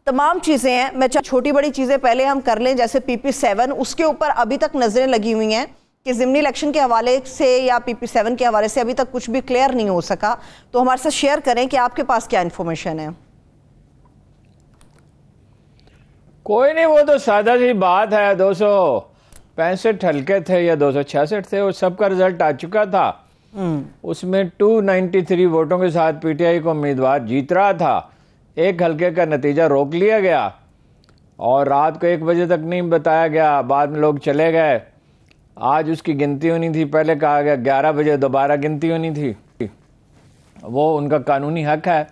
तमाम चीज़ें हैं। मैं छोटी बड़ी चीज़ें पहले हम कर लें, जैसे PP7, उसके ऊपर अभी तक नज़रें लगी हुई हैं कि ज़िमनी इलेक्शन के हवाले से या PP7 के हवाले से अभी तक कुछ भी क्लियर नहीं हो सका। तो हमारे साथ शेयर करें कि आपके पास क्या इन्फॉर्मेशन है। कोई नहीं, वो तो सादा सी बात है। 265 हल्के थे या 266 थे, वो सबका रिजल्ट आ चुका था। उसमें 293 वोटों के साथ पीटीआई को उम्मीदवार जीत रहा था। एक हल्के का नतीजा रोक लिया गया और रात को 1 बजे तक नहीं बताया गया, बाद में लोग चले गए। आज उसकी गिनती होनी थी, पहले कहा गया 11 बजे दोबारा गिनती होनी थी। वो उनका कानूनी हक है।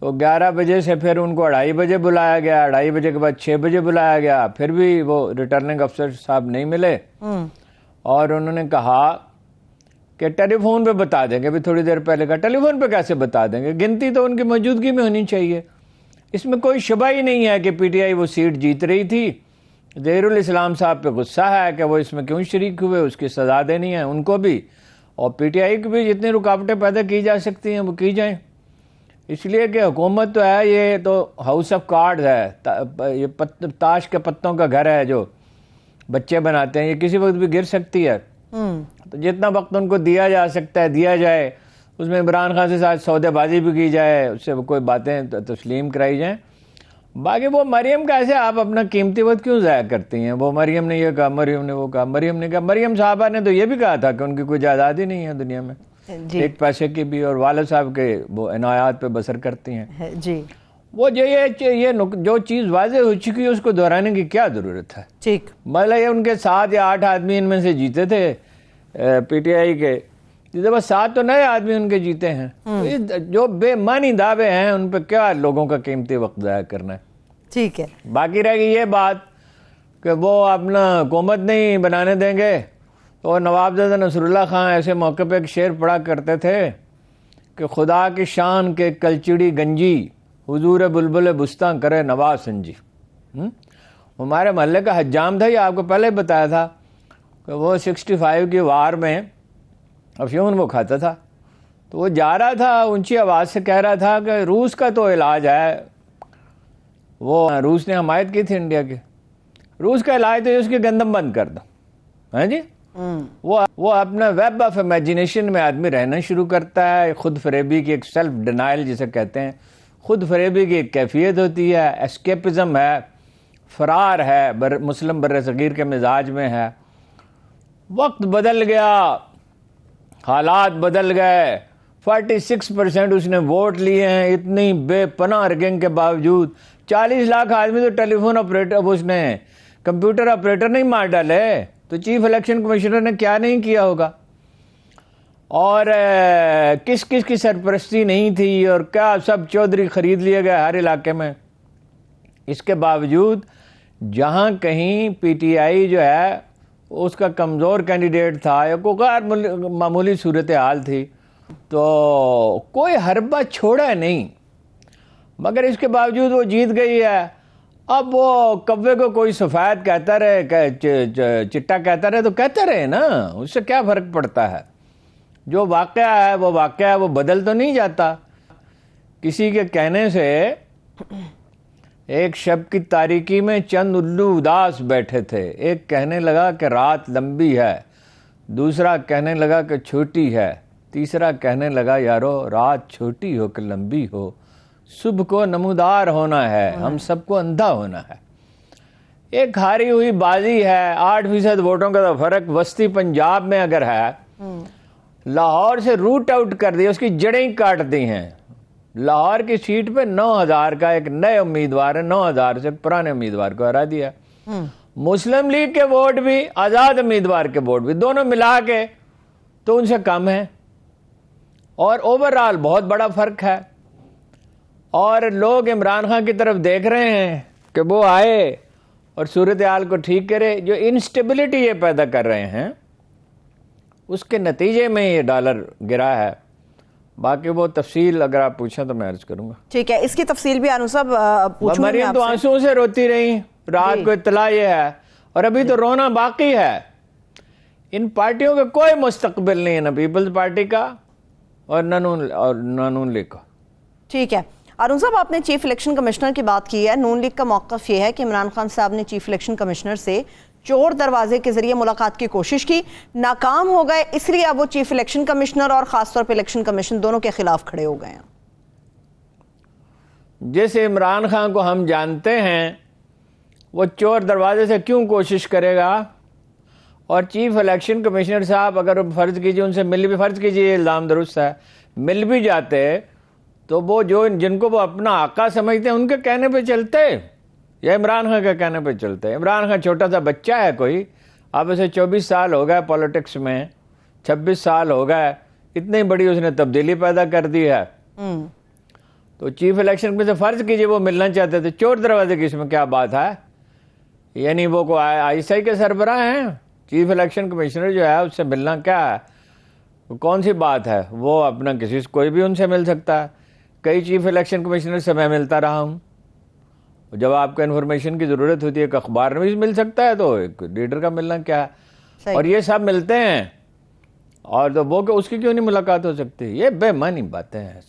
तो 11 बजे से फिर उनको 2:30 बजे बुलाया गया, 2:30 बजे के बाद 6 बजे बुलाया गया, फिर भी वो रिटर्निंग अफसर साहब नहीं मिले। और उन्होंने कहा कि टेलीफोन पे बता देंगे। भी थोड़ी देर पहले कहा टेलीफोन पे कैसे बता देंगे, गिनती तो उनकी मौजूदगी में होनी चाहिए। इसमें कोई शुबा ही नहीं है कि पीटीआई वो सीट जीत रही थी। ज़हीरुल इस्लाम साहब पे गुस्सा है कि वो इसमें क्यों शरीक हुए, उसकी सजा देनी है उनको भी, और पीटीआई की भी जितनी रुकावटें पैदा की जा सकती हैं वो की जाएं। इसलिए कि हुकूमत तो है, ये तो हाउस ऑफ कार्ड्स है, ये ताश के पत्तों का घर है जो बच्चे बनाते हैं, ये किसी वक्त भी गिर सकती है। तो जितना वक्त उनको दिया जा सकता है दिया जाए, उसमें इमरान खान से साथ सौदेबाजी भी की जाए, उससे कोई बातें तस्लीम कराई जाएं। बाकी वो मरियम का ऐसे आप अपना कीमती वक्त क्यों ज़ाया करती हैं? वो मरियम ने ये कहा, मरियम ने वो कहा, मरियम ने कहा। मरियम साहबा ने तो ये भी कहा था कि उनकी कोई जायदाद ही नहीं है दुनिया में, एक पैसे की भी, और वालिद साहब के वो इनायात पे बसर करती हैं जी। वो ये जो चीज़ वाज़ेह हो चुकी है उसको दोहराने की क्या ज़रूरत है? ठीक, मतलब ये उनके 7 या 8 आदमी इनमें से जीते थे पीटीआई के, जिसे बस 7 तो नए आदमी उनके जीते हैं। तो जो बेमानी दावे हैं उन पर क्या लोगों का कीमती वक्त ज़ाया करना है? ठीक है। बाकी रह गई ये बात कि वो अपना हुकूमत नहीं बनाने देंगे। तो नवाबजादा नसरुल्लाह खां ऐसे मौके पे एक शेर पढ़ा करते थे कि खुदा की शान के कलचिड़ी गंजी, हुजूर बुलबुल बुस्तां करे नवाज संजी। हमारे मोहल्ले का हज्जाम था, ये आपको पहले ही बताया था कि वो 65 की वार में अफ्यून वो खाता था। तो वो जा रहा था, ऊंची आवाज़ से कह रहा था कि रूस का तो इलाज है। वो रूस ने हमायत की थी इंडिया की, रूस का इलाज तो उसकी गंदम बंद कर दो, है जी। वो अपना वेब ऑफ इमेजिनेशन में आदमी रहना शुरू करता है। खुद फरेबी की एक सेल्फ डिनाइल जिसे कहते हैं, खुद फरेबी की एक कैफियत होती है, एस्केपिज्म है, फरार है, मुस्लिम बर्रे सगीर के मिजाज में है। वक्त बदल गया, हालात बदल गए। 46% उसने वोट लिए हैं, इतनी बेपनाह रैंकिंग के बावजूद। 40 लाख आदमी तो टेलीफोन ऑपरेटर, उसने कंप्यूटर ऑपरेटर नहीं मार डाले, तो चीफ इलेक्शन कमिश्नर ने क्या नहीं किया होगा, और किस किस की सरपरस्ती नहीं थी, और क्या सब चौधरी खरीद लिए गए हर इलाके में। इसके बावजूद जहां कहीं पीटीआई जो है उसका कमज़ोर कैंडिडेट था या कोई गैर मामूली सूरत हाल थी, तो कोई हरबा छोड़ा नहीं, मगर इसके बावजूद वो जीत गई है। अब वो कव्वे को कोई सफ़ेद कहता रहे, चिट्टा कहता रहे तो कहते रहे ना, उससे क्या फ़र्क पड़ता है? जो वाक़या है वो वाक़या है, वो बदल तो नहीं जाता। किसी के कहने से एक शब की तारीकी में चंद उल्लू उदास बैठे थे। एक कहने लगा कि रात लंबी है, दूसरा कहने लगा कि छोटी है, तीसरा कहने लगा यारो रात छोटी हो कि लंबी हो, सुबह को नमूदार होना है, हम सबको अंधा होना है। एक हारी हुई बाजी है। 8% वोटों का तो फर्क वस्ती पंजाब में अगर है, लाहौर से रूट आउट कर दिया, उसकी जड़ें ही काट दी हैं। लाहौर की सीट पे 9000 का एक नए उम्मीदवार है, 9000 से पुराने उम्मीदवार को हरा दिया। मुस्लिम लीग के वोट भी, आजाद उम्मीदवार के वोट भी, दोनों मिला के तो उनसे कम है, और ओवरऑल बहुत बड़ा फर्क है। और लोग इमरान खान की तरफ देख रहे हैं कि वो आए और सूरत हाल को ठीक करे। जो इंस्टेबिलिटी ये पैदा कर रहे हैं उसके नतीजे में ये डॉलर गिरा है। बाकी वो तफसील अगर आप पूछें तो मैं अर्ज करूंगा। ठीक है, इसकी तफसील भी अनु साहब पूछूंगी। मरियम तो आंसुओं से रोती रही रात को, इत्तला ये है, और अभी तो रोना बाकी है। इन पार्टियों का कोई मुस्तकबिल नहीं है, ना पीपल्स पार्टी का और ना नून लीग का। ठीक है, अरुण साहब, आपने चीफ इलेक्शन कमिश्नर की बात की है। नून लीग का मौक़िफ़ ये है कि इमरान खान साहब ने चीफ इलेक्शन कमिश्नर से चोर दरवाजे के जरिए मुलाकात की कोशिश की, नाकाम हो गए, इसलिए अब वो चीफ इलेक्शन कमिश्नर और ख़ासतौर पर इलेक्शन कमीशन दोनों के खिलाफ खड़े हो गए हैं। जैसे इमरान खान को हम जानते हैं, वो चोर दरवाजे से क्यों कोशिश करेगा। और चीफ इलेक्शन कमिश्नर साहब अगर फ़र्ज़ कीजिए उनसे मिल भी, फ़र्ज़ कीजिए इल्ज़ाम दुरुस्त है, मिल भी जाते तो वो जो जिनको वो अपना आका समझते हैं उनके कहने पे चलते या इमरान खान के कहने पे चलते। इमरान खान छोटा सा बच्चा है कोई, अब उसे 24 साल हो गए पॉलिटिक्स में, 26 साल हो गए, इतनी बड़ी उसने तब्दीली पैदा कर दी है। तो चीफ इलेक्शन में से फ़र्ज़ कीजिए वो मिलना चाहते थे, चोर दरवाजे की इसमें क्या बात है। यानी वो को ISI के सरबराह हैं, चीफ इलेक्शन कमिश्नर जो है उससे मिलना क्या है, कौन सी बात है। वो अपना किसी से कोई भी उनसे मिल सकता है। कई चीफ इलेक्शन कमिश्नर से मैं मिलता रहा हूँ। जब आपको इन्फॉर्मेशन की ज़रूरत होती है, एक अखबार में भी मिल सकता है, तो एक लीडर का मिलना क्या है। और ये सब मिलते हैं, और तो वो उसकी क्यों नहीं मुलाकात हो सकती। ये बेमानी बातें हैं।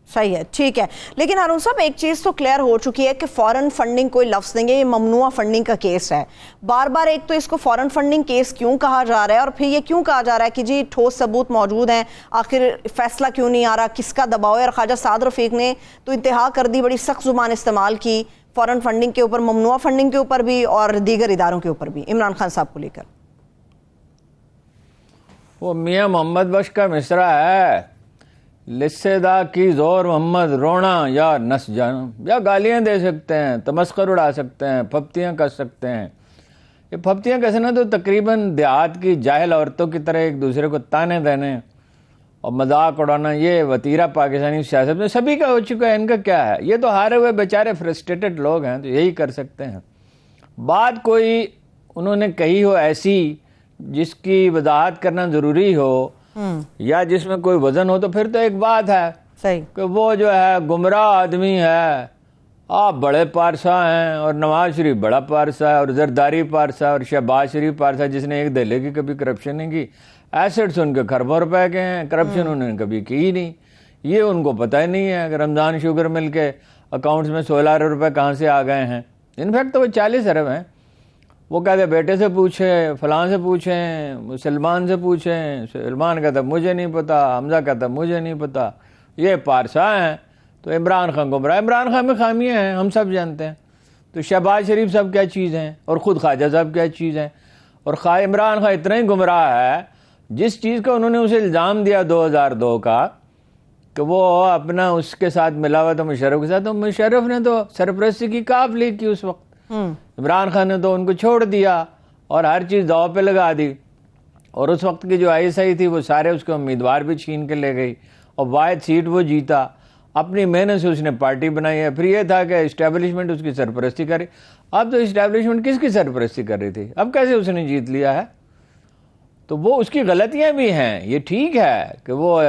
सही है, ठीक है। लेकिन अरुण साहब, एक चीज़ तो क्लियर हो चुकी है कि फॉरेन फंडिंग कोई लफ्ज़ नहीं है, ये ममनुआ फंडिंग का केस है। बार बार एक तो इसको फॉरेन फंडिंग केस क्यों कहा जा रहा है, और फिर ये क्यों कहा जा रहा है कि जी ठोस सबूत मौजूद हैं, आखिर फैसला क्यों नहीं आ रहा, किसका दबाव है। और ख्वाजा साद रफीक ने तो इंतहा कर दी, बड़ी सख्त जुबान इस्तेमाल की फॉरेन फंडिंग के ऊपर, ममनुआ फंडिंग के ऊपर भी और दीगर इदारों के ऊपर भी, इमरान खान साहब को लेकर। वो मियाँ मोहम्मद बख्श का मिसरा है, लिस्सेदा की जोर मोहम्मद रोना या नस जाना, या गालियाँ दे सकते हैं, तमस्कर उड़ा सकते हैं, फप्तियाँ कर सकते हैं। ये फप्तियाँ कसना तो तकरीबन देहात की जाहिल औरतों की तरह एक दूसरे को ताने देने और मजाक उड़ाना, ये वतीरा पाकिस्तानी सियासत में सभी का हो चुका है। इनका क्या है, ये तो हारे हुए बेचारे फ्रस्ट्रेटेड लोग हैं, तो यही कर सकते हैं। बात कोई उन्होंने कही हो ऐसी जिसकी वजाहत करना ज़रूरी हो या जिसमें कोई वजन हो, तो फिर तो एक बात है सही कि वो जो है गुमराह आदमी है, आप बड़े पारसा हैं और नवाज शरीफ बड़ा पारसा है और जरदारी पारसा और शहबाज शरीफ पारसा जिसने एक दहले की कभी करप्शन नहीं की। एसेट्स उनके खरबों रुपए के हैं, करप्शन उन्होंने कभी की ही नहीं। ये उनको पता ही नहीं है कि रमज़ान शुगर मिल के अकाउंट्स में 16 अरब रुपये कहाँ से आ गए हैं। इनफैक्ट तो वो 40 अरब हैं। वो कहते बेटे से पूछें, फलां से पूछें, सलमान से पूछें। सलमान कहता मुझे नहीं पता, हमजा कहता मुझे नहीं पता। ये पारसा हैं। तो इमरान खान गुमराह, इमरान खान में खामियाँ हैं, हम सब जानते हैं। तो शहबाज शरीफ साहब क्या चीज़ हैं और ख़ुद ख्वाजा साहब क्या चीज़ हैं। और इमरान खान इतना ही गुमराह है, जिस चीज़ का उन्होंने उसे इल्ज़ाम दिया 2002 का कि वो अपना उसके साथ मिला हुआ था मुशर्रफ के साथ, तो मुशर्रफ ने तो सरपरस्ती की, काबली की उस वक्त। इमरान खान ने तो उनको छोड़ दिया और हर चीज़ दाव पे लगा दी। और उस वक्त की जो ISI थी वो सारे उसके उम्मीदवार भी छीन के ले गई और वाहिद सीट वो जीता। अपनी मेहनत से उसने पार्टी बनाई है। फिर ये था कि इस्टेब्लिशमेंट उसकी सरपरस्ती करे। अब तो इस्टेब्लिशमेंट किसकी सरपरस्ती कर रही थी, अब कैसे उसने जीत लिया है। तो वो उसकी गलतियां भी हैं। ये ठीक है कि वो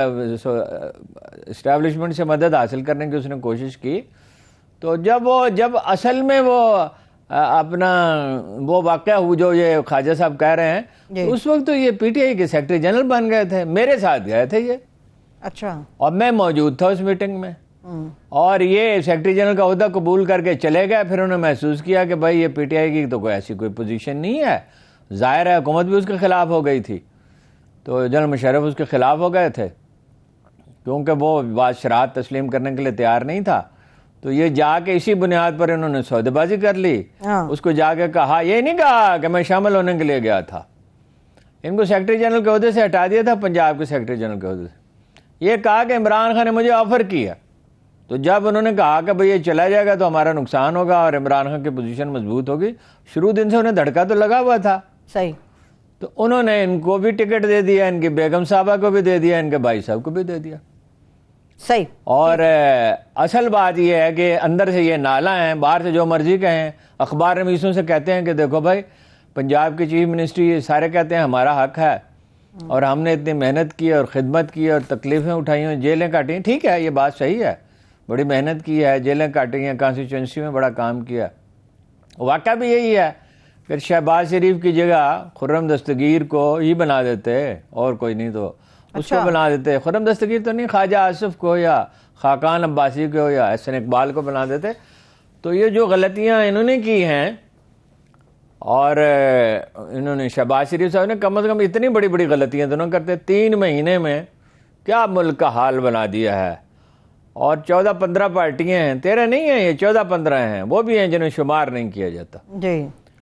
इस्टेब्लिशमेंट से मदद हासिल करने की उसने कोशिश की। तो जब असल में वो अपना वो वाक़या हुआ जो ये ख्वाजा साहब कह रहे हैं, तो उस वक्त तो ये PTI के सेक्रेटरी जनरल बन गए थे, मेरे साथ गए थे ये। अच्छा। और मैं मौजूद था उस मीटिंग में। और ये सेक्रेटरी जनरल का ओहदा कबूल करके चले गए। फिर उन्होंने महसूस किया कि भाई ये PTI की तो कोई ऐसी कोई पोजीशन नहीं है। जाहिर है हुकूमत भी उसके खिलाफ हो गई थी, तो जनरल मुशर्रफ उसके खिलाफ हो गए थे क्योंकि वो बादशरात तस्लीम करने के लिए तैयार नहीं था। तो ये जाके इसी बुनियाद पर इन्होंने सौदेबाजी कर ली। उसको जाके कहा, ये नहीं कहा कि मैं शामिल होने के लिए गया था। इनको सेक्रेटरी जनरल के ओहदे से हटा दिया था, पंजाब के सेक्रेटरी जनरल के ओहदे से। ये कहा कि इमरान खान ने मुझे ऑफर किया। तो जब उन्होंने कहा कि भाई ये चला जाएगा तो हमारा नुकसान होगा और इमरान खान की पोजीशन मजबूत होगी, शुरू दिन से उन्हें धड़का तो लगा हुआ था। सही। तो उन्होंने इनको भी टिकट दे दिया, इनकी बेगम साहबा को भी दे दिया, इनके भाई साहब को भी दे दिया। सही। और असल बात यह है कि अंदर से ये नाला है, बाहर से जो मर्जी कहें। अखबार रमीसों से कहते हैं कि देखो भाई पंजाब की चीफ मिनिस्ट्री, सारे कहते हैं हमारा हक है और हमने इतनी मेहनत की और ख़िदमत की और तकलीफ़ें उठाई हैं, जेलें काटी हैं। ठीक है, ये बात सही है, बड़ी मेहनत की है, जेलें काटी हैं, कॉन्स्टिट्यूंसी में बड़ा काम किया। वाक़या भी यही है कि शहबाज शरीफ की जगह खुर्रम दस्तगीर को ही बना देते और कोई नहीं तो उसको बना देते। खुर्रम दस्तगीर तो नहीं, ख्वाजा आसिफ को या खाकान अब्बासी को या एहसन इकबाल को बना देते। तो ये जो गलतियां इन्होंने की हैं, और इन्होंने शहबाज शरीफ साहब ने कम से कम इतनी बड़ी बड़ी गलतियां दोनों करते, 3 महीने में क्या मुल्क का हाल बना दिया है। और 14-15 पार्टियां हैं, 13 नहीं है, ये 14-15 हैं, वो भी हैं जिन्हें शुमार नहीं किया जाता। जी